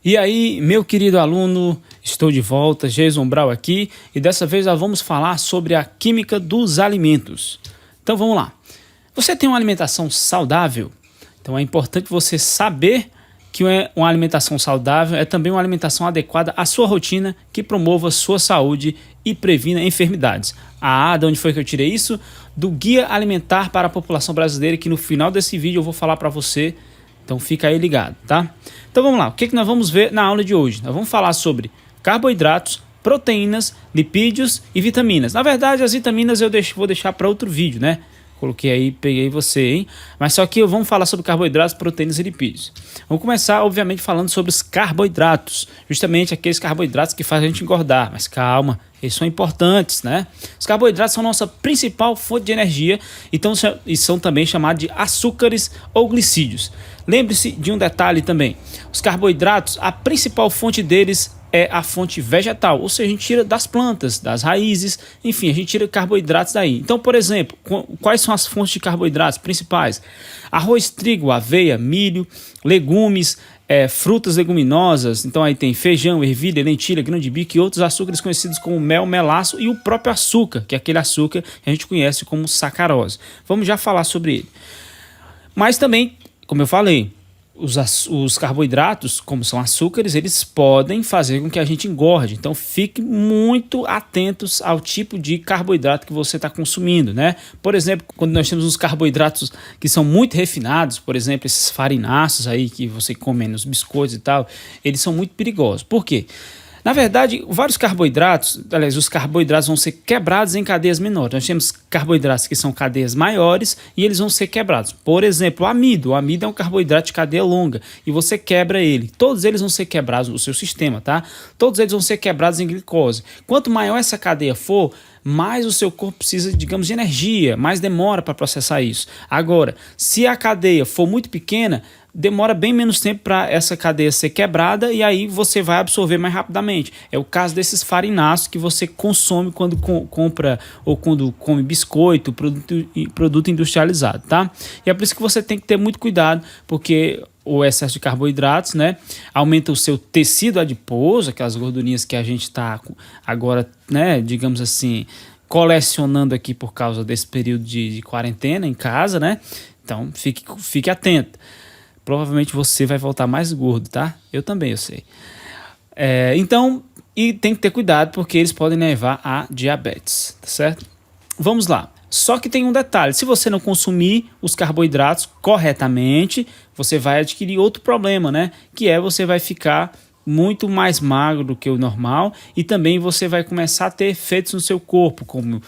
E aí, meu querido aluno, estou de volta, Jason Brau aqui, e dessa vez nós vamos falar sobre a química dos alimentos. Então vamos lá. Você tem uma alimentação saudável? Então é importante você saber que uma alimentação saudável é também uma alimentação adequada à sua rotina, que promova sua saúde e previna enfermidades. De onde foi que eu tirei isso? Do Guia Alimentar para a População Brasileira, que no final desse vídeo eu vou falar para você. Então fica aí ligado, tá? Então vamos lá, o que nós vamos ver na aula de hoje? Nós vamos falar sobre carboidratos, proteínas, lipídios e vitaminas. Na verdade, as vitaminas eu vou deixar para outro vídeo, né? Coloquei aí, peguei você, hein? Mas só que vamos falar sobre carboidratos, proteínas e lipídios. Vamos começar, obviamente, falando sobre os carboidratos. Justamente aqueles carboidratos que fazem a gente engordar. Mas calma, eles são importantes, né? Os carboidratos são nossa principal fonte de energia, então, e são também chamados de açúcares ou glicídios. Lembre-se de um detalhe também. Os carboidratos, a principal fonte deles é a fonte vegetal, ou seja, a gente tira das plantas, das raízes, enfim, a gente tira carboidratos daí. Então, por exemplo, quais são as fontes de carboidratos principais? Arroz, trigo, aveia, milho, legumes, frutas leguminosas, então aí tem feijão, ervilha, lentilha, grão de bico e outros açúcares conhecidos como mel, melaço e o próprio açúcar, que é aquele açúcar que a gente conhece como sacarose. Vamos já falar sobre ele. Mas também, como eu falei, os carboidratos, como são açúcares, eles podem fazer com que a gente engorde. Então fique muito atentos ao tipo de carboidrato que você está consumindo, né? Por exemplo, quando nós temos uns carboidratos que são muito refinados, por exemplo, esses farináceos aí que você come nos biscoitos e tal, eles são muito perigosos. Por quê? Na verdade, vários carboidratos, aliás, os carboidratos vão ser quebrados em cadeias menores. Nós temos carboidratos que são cadeias maiores e eles vão ser quebrados. Por exemplo, o amido. O amido é um carboidrato de cadeia longa e você quebra ele. Todos eles vão ser quebrados no seu sistema, tá? Todos eles vão ser quebrados em glicose. Quanto maior essa cadeia for, mais o seu corpo precisa, digamos, de energia, mais demora para processar isso. Agora, se a cadeia for muito pequena, demora bem menos tempo para essa cadeia ser quebrada e aí você vai absorver mais rapidamente. É o caso desses farináceos que você consome quando compra ou quando come biscoito, produto industrializado, tá? E é por isso que você tem que ter muito cuidado, porque o excesso de carboidratos, né, aumenta o seu tecido adiposo, aquelas gordurinhas que a gente está agora, né, digamos assim, colecionando aqui por causa desse período de quarentena em casa, né? Então fique atento. Provavelmente você vai voltar mais gordo, tá? Eu também, eu sei. Então, e tem que ter cuidado porque eles podem levar a diabetes, tá certo? Vamos lá. Só que tem um detalhe, se você não consumir os carboidratos corretamente, você vai adquirir outro problema, né? Que é você vai ficar muito mais magro do que o normal e também você vai começar a ter efeitos no seu corpo, como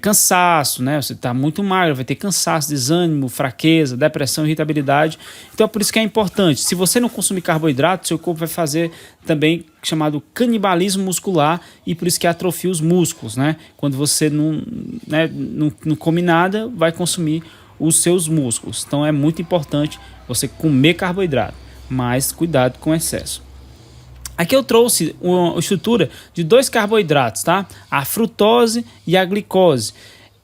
cansaço, né? Você está muito magro, vai ter cansaço, desânimo, fraqueza, depressão, irritabilidade. Então é por isso que é importante. Se você não consumir carboidrato, seu corpo vai fazer também chamado canibalismo muscular e por isso que atrofia os músculos, né? Quando você não come nada, vai consumir os seus músculos. Então é muito importante você comer carboidrato, mas cuidado com o excesso. Aqui eu trouxe uma estrutura de dois carboidratos, tá? A frutose e a glicose.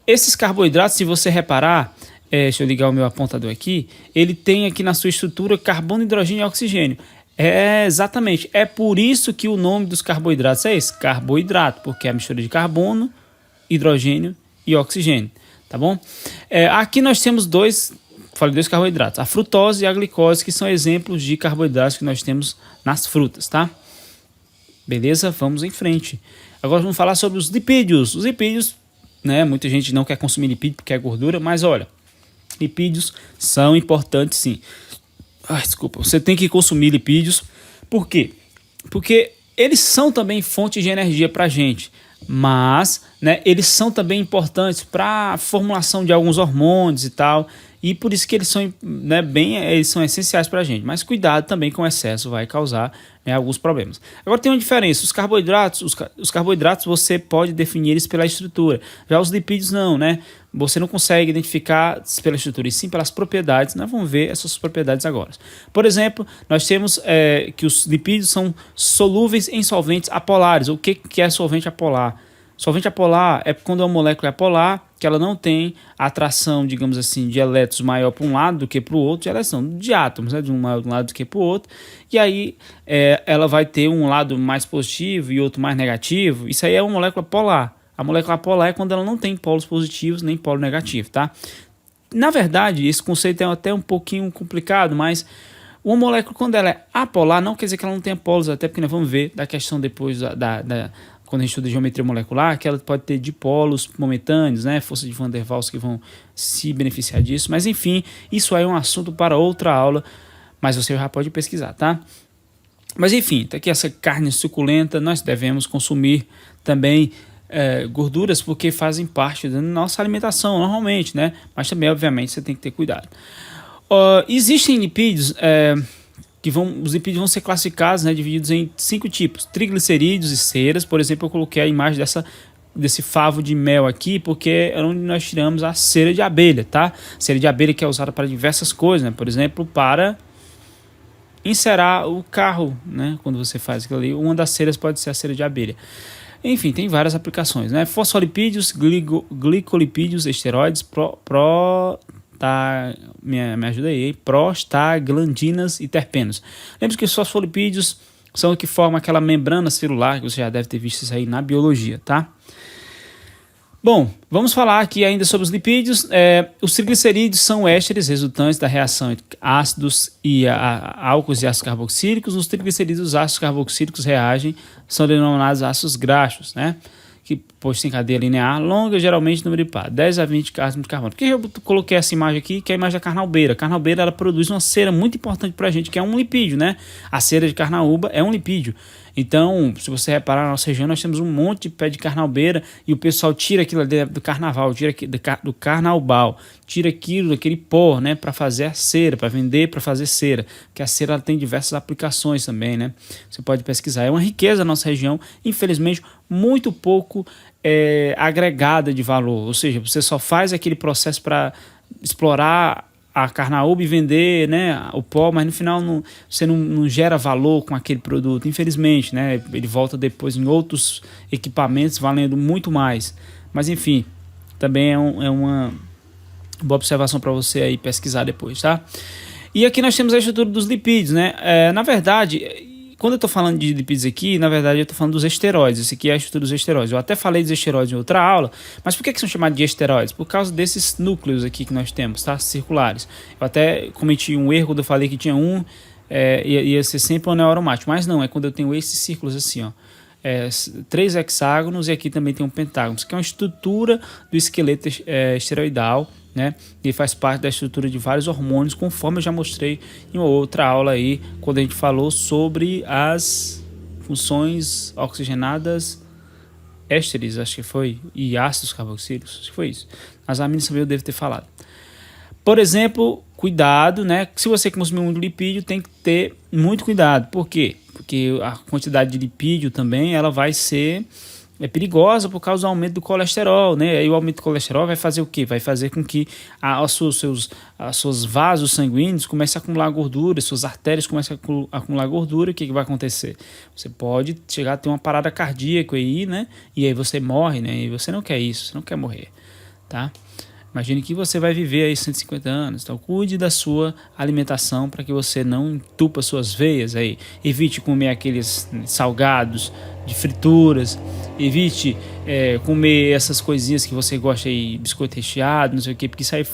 Esses carboidratos, se você reparar, deixa eu ligar o meu apontador aqui, ele tem aqui na sua estrutura carbono, hidrogênio e oxigênio. Exatamente, é por isso que o nome dos carboidratos é esse, carboidrato, porque é a mistura de carbono, hidrogênio e oxigênio, tá bom? Aqui nós temos dois carboidratos, a frutose e a glicose, que são exemplos de carboidratos que nós temos nas frutas, tá? Beleza? Vamos em frente. Agora vamos falar sobre os lipídios. Os lipídios, né? Muita gente não quer consumir lipídio porque é gordura, mas olha, lipídios são importantes sim. Desculpa, você tem que consumir lipídios. Por quê? Porque eles são também fonte de energia para a gente, mas, né, eles são também importantes para a formulação de alguns hormônios e tal, e por isso que eles são, né, eles são essenciais para a gente. Mas cuidado também com o excesso, vai causar, né, alguns problemas. Agora tem uma diferença, os carboidratos você pode definir eles pela estrutura, já os lipídios não, né? Você não consegue identificar pela estrutura, e sim pelas propriedades. Nós vamos ver essas propriedades agora. Por exemplo, nós temos que os lipídios são solúveis em solventes apolares. O que é solvente apolar? Solvente apolar é quando a molécula é apolar, que ela não tem atração, digamos assim, de elétrons maior para um lado do que para o outro, de eleição de átomos, né, de um lado do que para o outro, e aí ela vai ter um lado mais positivo e outro mais negativo. Isso aí é uma molécula polar. A molécula polar é quando ela não tem polos positivos nem polo negativo, tá? Na verdade, esse conceito é até um pouquinho complicado, mas uma molécula, quando ela é apolar, não quer dizer que ela não tenha polos, até porque nós vamos ver da questão depois quando a gente estuda geometria molecular, que ela pode ter dipolos momentâneos, né, força de Van der Waals que vão se beneficiar disso, mas enfim, isso aí é um assunto para outra aula, mas você já pode pesquisar, tá? Mas enfim, tá aqui essa carne suculenta, nós devemos consumir também gorduras porque fazem parte da nossa alimentação normalmente, né, mas também obviamente você tem que ter cuidado. Existem lipídios os lipídios vão ser classificados, né, divididos em 5 tipos: triglicerídeos e ceras. Por exemplo, eu coloquei a imagem desse favo de mel aqui, porque é onde nós tiramos a cera de abelha, tá? Cera de abelha que é usada para diversas coisas, né? Por exemplo, para encerar o carro, né? Quando você faz aquilo ali, uma das ceras pode ser a cera de abelha. Enfim, tem várias aplicações, né? Fosfolipídios, glicolipídios, esteroides, me ajuda aí, prostaglandinas e terpenos. Lembre-se que os fosfolipídios são o que formam aquela membrana celular, que você já deve ter visto isso aí na biologia, tá? Bom, vamos falar aqui ainda sobre os lipídios. Os triglicerídeos são ésteres resultantes da reação entre ácidos e álcools e ácidos carboxílicos. Os triglicerídeos, os ácidos carboxílicos reagem, são denominados ácidos graxos, né? Que pois tem cadeia linear longa, geralmente número de par, 10 a 20 átomos de carbono. Por que eu coloquei essa imagem aqui, que é a imagem da carnaubeira? A carnaubeira, ela produz uma cera muito importante pra gente, que é um lipídio, né? A cera de carnaúba é um lipídio. Então, se você reparar, na nossa região nós temos um monte de pé de carnaubeira e o pessoal tira aquilo do carnaval, tira do carnaubal, tira aquilo, daquele pó, né, para fazer a cera, para vender, para fazer cera, porque a cera ela tem diversas aplicações também, né? Você pode pesquisar. É uma riqueza da nossa região, infelizmente, muito pouco agregada de valor, ou seja, você só faz aquele processo para explorar a carnaúba e vender, né, o pó, mas no final você não gera valor com aquele produto, infelizmente, né? Ele volta depois em outros equipamentos valendo muito mais. Mas enfim, também é uma boa observação para você aí pesquisar depois, tá? E aqui nós temos a estrutura dos lipídios, né? Na verdade, quando eu estou falando de lipídios aqui, na verdade eu estou falando dos esteroides. Esse aqui é a estrutura dos esteroides. Eu até falei dos esteroides em outra aula, mas por que são chamados de esteroides? Por causa desses núcleos aqui que nós temos, tá? Circulares. Eu até cometi um erro quando eu falei que tinha ia ser sempre um anel aromático, mas não, é quando eu tenho esses círculos assim, ó. 3 hexágonos e aqui também tem um pentágono. Isso aqui é uma estrutura do esqueleto esteroidal, né? E faz parte da estrutura de vários hormônios, conforme eu já mostrei em uma outra aula aí, quando a gente falou sobre as funções oxigenadas ésteres, acho que foi, e ácidos carboxílicos, acho que foi isso. As aminas também eu devo ter falado. Por exemplo, cuidado, né? Se você consumir muito lipídio, tem que ter muito cuidado. Por quê? Porque a quantidade de lipídio também ela vai ser perigosa por causa do aumento do colesterol, né? Aí o aumento do colesterol vai fazer o quê? Vai fazer com que os seus vasos sanguíneos comecem a acumular gordura, suas artérias comecem a acumular gordura. O que vai acontecer? Você pode chegar a ter uma parada cardíaca aí, né? E aí você morre, né? E você não quer isso, você não quer morrer, tá? Imagine que você vai viver aí 150 anos, então cuide da sua alimentação para que você não entupa suas veias aí. Evite comer aqueles salgados de frituras, evite comer essas coisinhas que você gosta aí, biscoito recheado, não sei o que, porque isso aí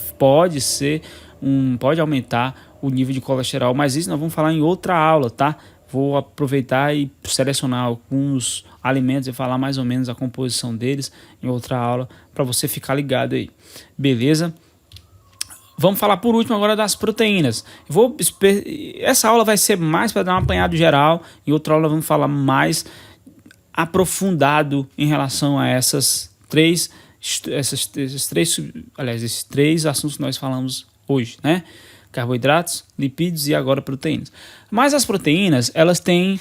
pode aumentar o nível de colesterol, mas isso nós vamos falar em outra aula, tá? Vou aproveitar e selecionar alguns alimentos e falar mais ou menos a composição deles em outra aula para você ficar ligado aí, beleza? Vamos falar por último agora das proteínas. Essa aula vai ser mais para dar um apanhado geral, em outra aula vamos falar mais aprofundado em relação a esses três assuntos que nós falamos hoje, né? Carboidratos, lipídios e agora proteínas. Mas as proteínas, elas têm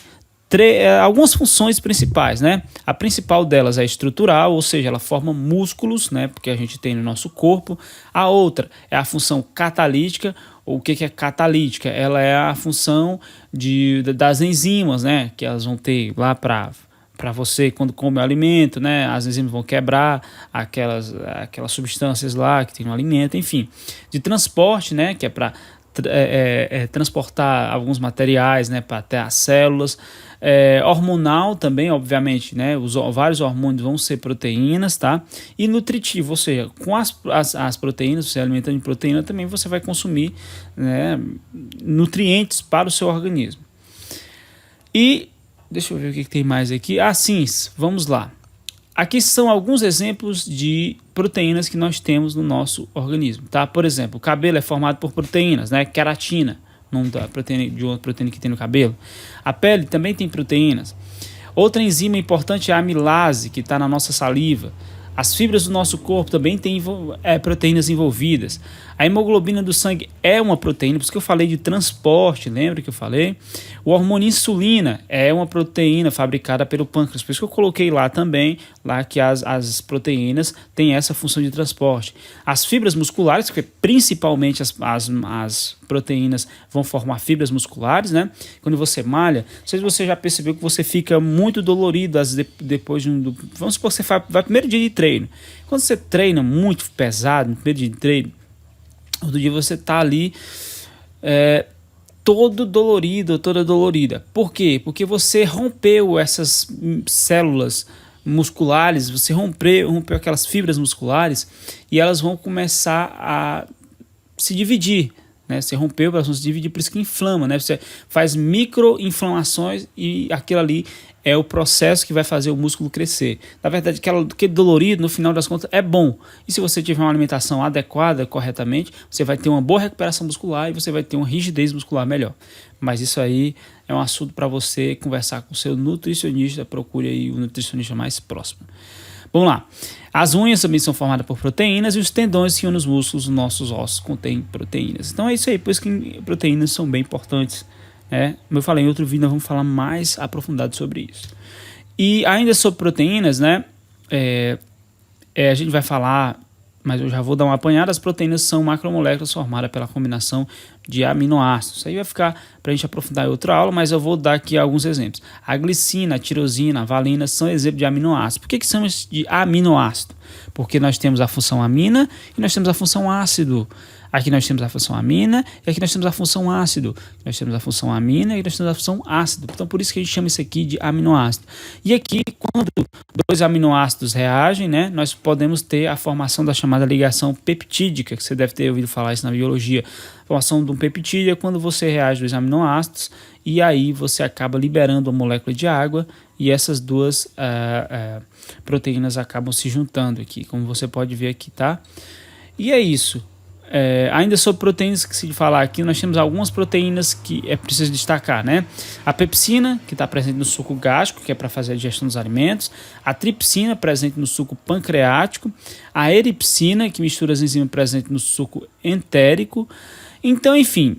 algumas funções principais, né? A principal delas é estrutural, ou seja, ela forma músculos, né? Porque a gente tem no nosso corpo. A outra é a função catalítica. O que é catalítica? Ela é a função das enzimas, né? Que elas vão ter lá para para você quando come o alimento, né? As enzimas vão quebrar aquelas substâncias lá que tem no alimento, enfim. De transporte, né? Que é para transportar alguns materiais, né? Para até as células. Hormonal também, obviamente, né? Vários hormônios vão ser proteínas, tá? E nutritivo, ou seja, com as proteínas, você alimentando de proteína, também você vai consumir, né, nutrientes para o seu organismo. E deixa eu ver o que tem mais aqui. Sim, vamos lá. Aqui são alguns exemplos de proteínas que nós temos no nosso organismo, tá? Por exemplo, o cabelo é formado por proteínas, né? Queratina, nome da proteína, de uma proteína que tem no cabelo. A pele também tem proteínas. Outra enzima importante é a amilase, que está na nossa saliva. As fibras do nosso corpo também têm proteínas envolvidas. A hemoglobina do sangue é uma proteína, por isso que eu falei de transporte, lembra que eu falei? O hormônio insulina é uma proteína fabricada pelo pâncreas, por isso que eu coloquei lá também, lá que as proteínas têm essa função de transporte. As fibras musculares, que principalmente as proteínas vão formar fibras musculares, né? Quando você malha, não sei se você já percebeu que você fica muito dolorido depois vamos supor que você vai primeiro dia de treino. Quando você treina muito pesado, no primeiro dia de treino, outro dia você tá ali todo dolorido, toda dolorida. Por quê? Porque você rompeu essas células musculares, você rompeu aquelas fibras musculares e elas vão começar a se dividir, né? Você rompeu, elas vão se dividir, por isso que inflama, né? Você faz microinflamações e aquilo ali é o processo que vai fazer o músculo crescer. Na verdade, aquele dolorido, no final das contas, é bom. E se você tiver uma alimentação adequada, corretamente, você vai ter uma boa recuperação muscular e você vai ter uma rigidez muscular melhor. Mas isso aí é um assunto para você conversar com o seu nutricionista. Procure aí o nutricionista mais próximo. Vamos lá. As unhas também são formadas por proteínas e os tendões que unem os músculos dos nossos ossos contêm proteínas. Então é isso aí, por isso que proteínas são bem importantes. Como eu falei em outro vídeo, nós vamos falar mais aprofundado sobre isso. E ainda sobre proteínas, né? A gente vai falar, mas eu já vou dar uma apanhada. As proteínas são macromoléculas formadas pela combinação de aminoácidos. Isso aí vai ficar para a gente aprofundar em outra aula, mas eu vou dar aqui alguns exemplos. A glicina, a tirosina, a valina são exemplos de aminoácidos. Por que chamamos de aminoácido? Porque nós temos a função amina e nós temos a função ácido. Aqui nós temos a função amina e aqui nós temos a função ácido. Nós temos a função amina e nós temos a função ácido. Então, por isso que a gente chama isso aqui de aminoácido. E aqui, quando dois aminoácidos reagem, né, nós podemos ter a formação da chamada ligação peptídica, que você deve ter ouvido falar isso na biologia. A formação de um peptídeo é quando você reage dois aminoácidos e aí você acaba liberando a molécula de água e essas duas proteínas acabam se juntando aqui, como você pode ver aqui, tá? E é isso. Ainda sobre proteínas que se falar aqui, nós temos algumas proteínas que é preciso destacar, né? A pepsina, que está presente no suco gástrico, que é para fazer a digestão dos alimentos. A tripsina, presente no suco pancreático. A eripsina, que mistura as enzimas presentes no suco entérico. Então, enfim,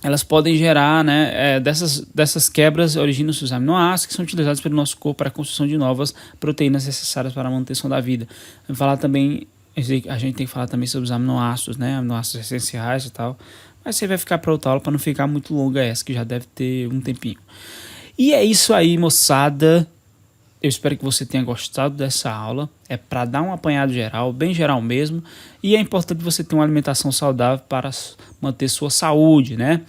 elas podem gerar, né, dessas quebras originam-se os aminoácidos que são utilizados pelo nosso corpo para a construção de novas proteínas necessárias para a manutenção da vida. Vamos falar também, a gente tem que falar também sobre os aminoácidos, né, aminoácidos essenciais e tal, mas você vai ficar para outra aula para não ficar muito longa essa, que já deve ter um tempinho. E é isso aí, moçada. Eu espero que você tenha gostado dessa aula. É para dar um apanhado geral, bem geral mesmo. E é importante você ter uma alimentação saudável para manter sua saúde, né?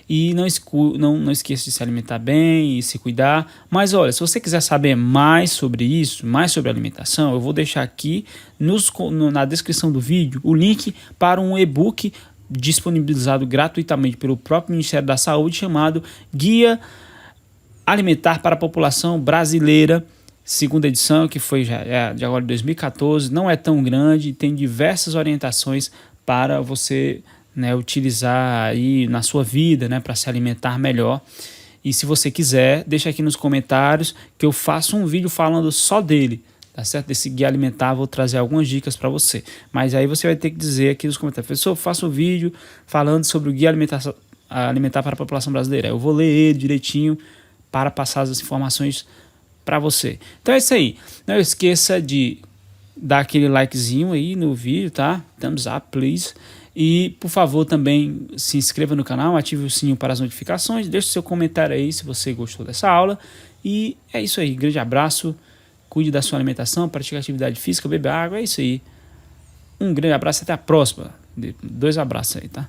E não esqueça de se alimentar bem e se cuidar. Mas olha, se você quiser saber mais sobre isso, mais sobre alimentação, eu vou deixar aqui na descrição do vídeo o link para um e-book disponibilizado gratuitamente pelo próprio Ministério da Saúde, chamado Guia Alimentar para a População Brasileira, segunda edição, que foi de agora de 2014, não é tão grande, tem diversas orientações para você, né, utilizar aí na sua vida, né, para se alimentar melhor. E se você quiser, deixa aqui nos comentários que eu faço um vídeo falando só dele, tá certo? Desse guia alimentar, vou trazer algumas dicas para você. Mas aí você vai ter que dizer aqui nos comentários: professor, eu faço um vídeo falando sobre o guia alimentar para a população brasileira. Eu vou ler ele direitinho para passar as informações para você. Então é isso aí. Não esqueça de dar aquele likezinho aí no vídeo, tá? Thumbs up, please. E, por favor, também se inscreva no canal, ative o sininho para as notificações, deixe seu comentário aí se você gostou dessa aula. E é isso aí, grande abraço, cuide da sua alimentação, pratique atividade física, beba água, é isso aí. Um grande abraço, até a próxima. 2 abraços aí, tá?